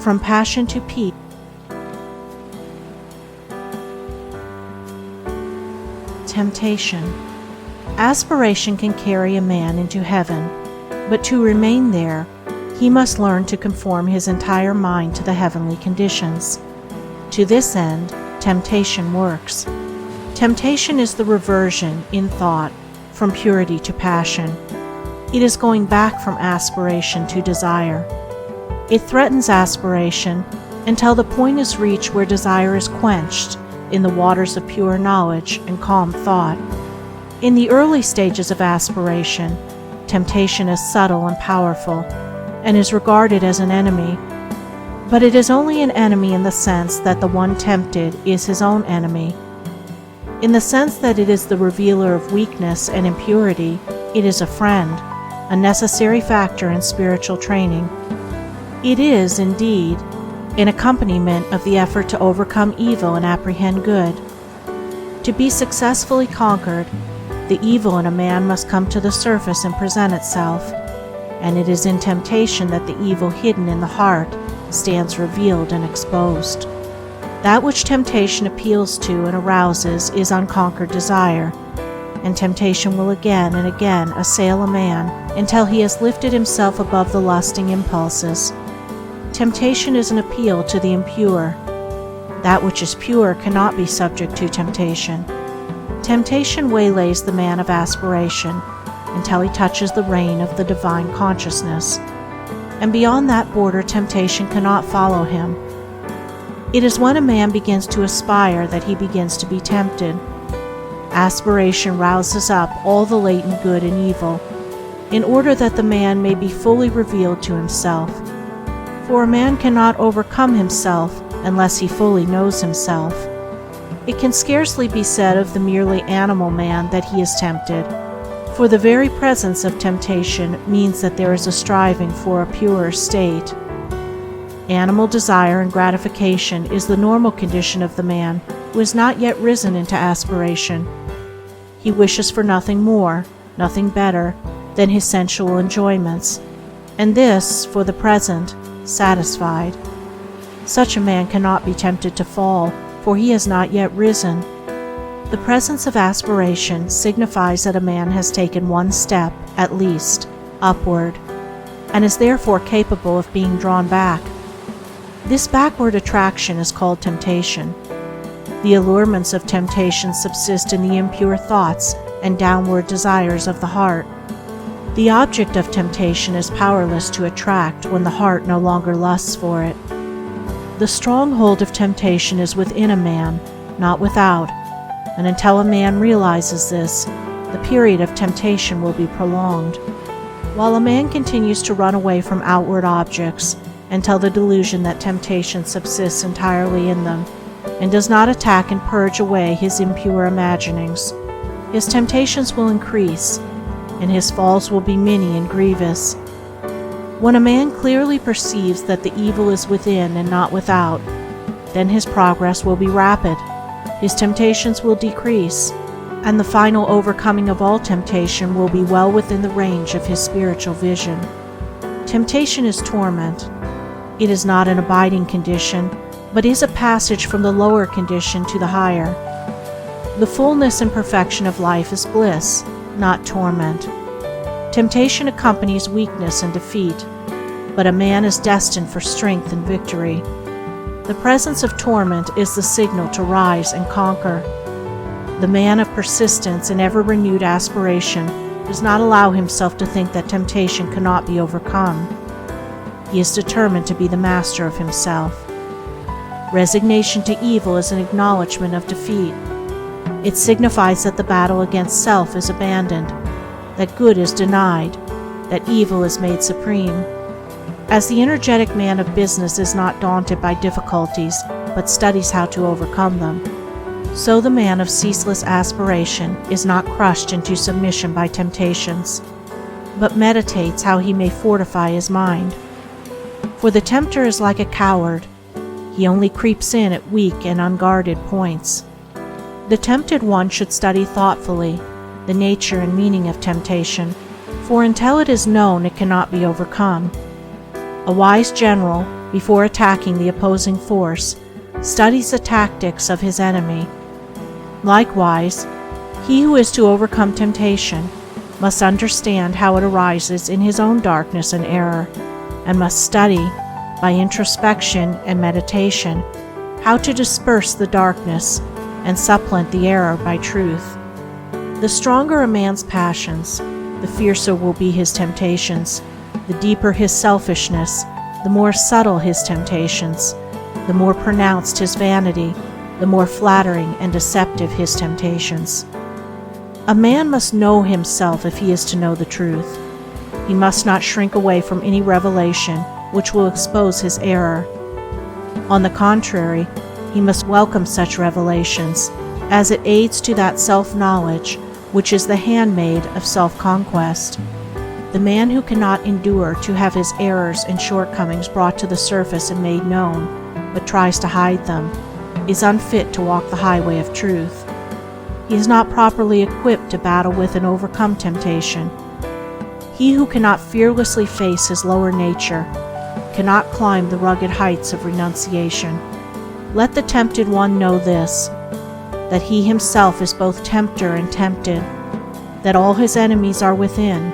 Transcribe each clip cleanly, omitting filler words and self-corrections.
from passion to peace. Temptation. Aspiration can carry a man into heaven, but to remain there, he must learn to conform his entire mind to the heavenly conditions. To this end, temptation works. Temptation is the reversion, in thought, from purity to passion. It is going back from aspiration to desire. It threatens aspiration until the point is reached where desire is quenched in the waters of pure knowledge and calm thought. In the early stages of aspiration, temptation is subtle and powerful, and is regarded as an enemy. But it is only an enemy in the sense that the one tempted is his own enemy. In the sense that it is the revealer of weakness and impurity, it is a friend, a necessary factor in spiritual training. It is, indeed, an accompaniment of the effort to overcome evil and apprehend good. To be successfully conquered, the evil in a man must come to the surface and present itself, and it is in temptation that the evil hidden in the heart stands revealed and exposed. That which temptation appeals to and arouses is unconquered desire, and temptation will again and again assail a man until he has lifted himself above the lusting impulses. Temptation is an appeal to the impure. That which is pure cannot be subject to temptation. Temptation waylays the man of aspiration until he touches the reign of the divine consciousness, and beyond that border temptation cannot follow him. It is when a man begins to aspire that he begins to be tempted. Aspiration rouses up all the latent good and evil, in order that the man may be fully revealed to himself. For a man cannot overcome himself unless he fully knows himself. It can scarcely be said of the merely animal man that he is tempted, for the very presence of temptation means that there is a striving for a purer state. Animal desire and gratification is the normal condition of the man who has not yet risen into aspiration. He wishes for nothing more, nothing better, than his sensual enjoyments, and this, for the present, satisfied. Such a man cannot be tempted to fall, for he has not yet risen. The presence of aspiration signifies that a man has taken one step, at least, upward, and is therefore capable of being drawn back. This backward attraction is called temptation. The allurements of temptation subsist in the impure thoughts and downward desires of the heart. The object of temptation is powerless to attract when the heart no longer lusts for it. The stronghold of temptation is within a man, not without, and until a man realizes this, the period of temptation will be prolonged. While a man continues to run away from outward objects until the delusion that temptation subsists entirely in them, and does not attack and purge away his impure imaginings, his temptations will increase, and his falls will be many and grievous. When a man clearly perceives that the evil is within and not without, then his progress will be rapid, his temptations will decrease, and the final overcoming of all temptation will be well within the range of his spiritual vision. Temptation is torment. It is not an abiding condition, but is a passage from the lower condition to the higher. The fullness and perfection of life is bliss, not torment. Temptation accompanies weakness and defeat, but a man is destined for strength and victory. The presence of torment is the signal to rise and conquer. The man of persistence and ever-renewed aspiration does not allow himself to think that temptation cannot be overcome. He is determined to be the master of himself. Resignation to evil is an acknowledgement of defeat. It signifies that the battle against self is abandoned, that good is denied, that evil is made supreme. As the energetic man of business is not daunted by difficulties, but studies how to overcome them, so the man of ceaseless aspiration is not crushed into submission by temptations, but meditates how he may fortify his mind. For the tempter is like a coward. He only creeps in at weak and unguarded points. The tempted one should study thoughtfully the nature and meaning of temptation, for until it is known it cannot be overcome. A wise general, before attacking the opposing force, studies the tactics of his enemy. Likewise, he who is to overcome temptation must understand how it arises in his own darkness and error, and must study, by introspection and meditation, how to disperse the darkness and supplant the error by truth. The stronger a man's passions, the fiercer will be his temptations. The deeper his selfishness, the more subtle his temptations. The more pronounced his vanity, the more flattering and deceptive his temptations. A man must know himself if he is to know the truth. He must not shrink away from any revelation which will expose his error. On the contrary, he must welcome such revelations, as it aids to that self-knowledge which is the handmaid of self-conquest. The man who cannot endure to have his errors and shortcomings brought to the surface and made known, but tries to hide them, is unfit to walk the highway of truth. He is not properly equipped to battle with and overcome temptation. He who cannot fearlessly face his lower nature cannot climb the rugged heights of renunciation. Let the tempted one know this, that he himself is both tempter and tempted, that all his enemies are within,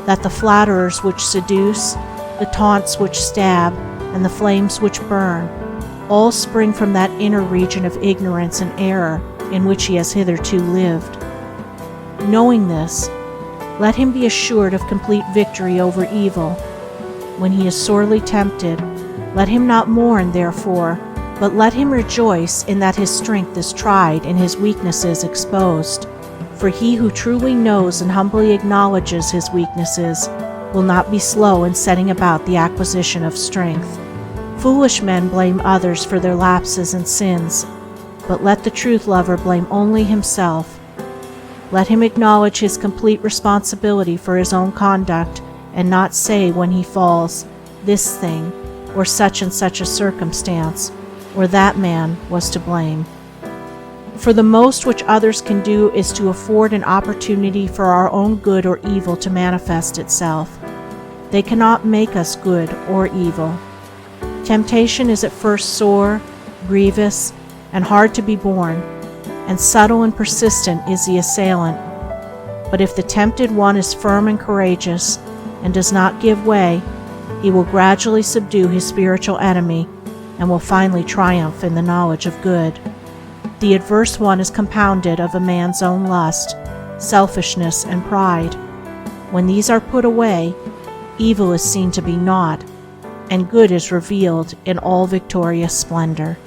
that the flatterers which seduce, the taunts which stab, and the flames which burn, all spring from that inner region of ignorance and error in which he has hitherto lived. Knowing this, let him be assured of complete victory over evil. When he is sorely tempted, let him not mourn therefore, but let him rejoice in that his strength is tried and his weaknesses exposed. For he who truly knows and humbly acknowledges his weaknesses will not be slow in setting about the acquisition of strength. Foolish men blame others for their lapses and sins, but let the truth-lover blame only himself. Let him acknowledge his complete responsibility for his own conduct, and not say when he falls, "This thing," or "such and such a circumstance," or "that man was to blame." For the most which others can do is to afford an opportunity for our own good or evil to manifest itself. They cannot make us good or evil. Temptation is at first sore, grievous, and hard to be borne, and subtle and persistent is the assailant. But if the tempted one is firm and courageous, and does not give way, he will gradually subdue his spiritual enemy, and will finally triumph in the knowledge of good. The adverse one is compounded of a man's own lust, selfishness, and pride. When these are put away, evil is seen to be naught, and good is revealed in all victorious splendor.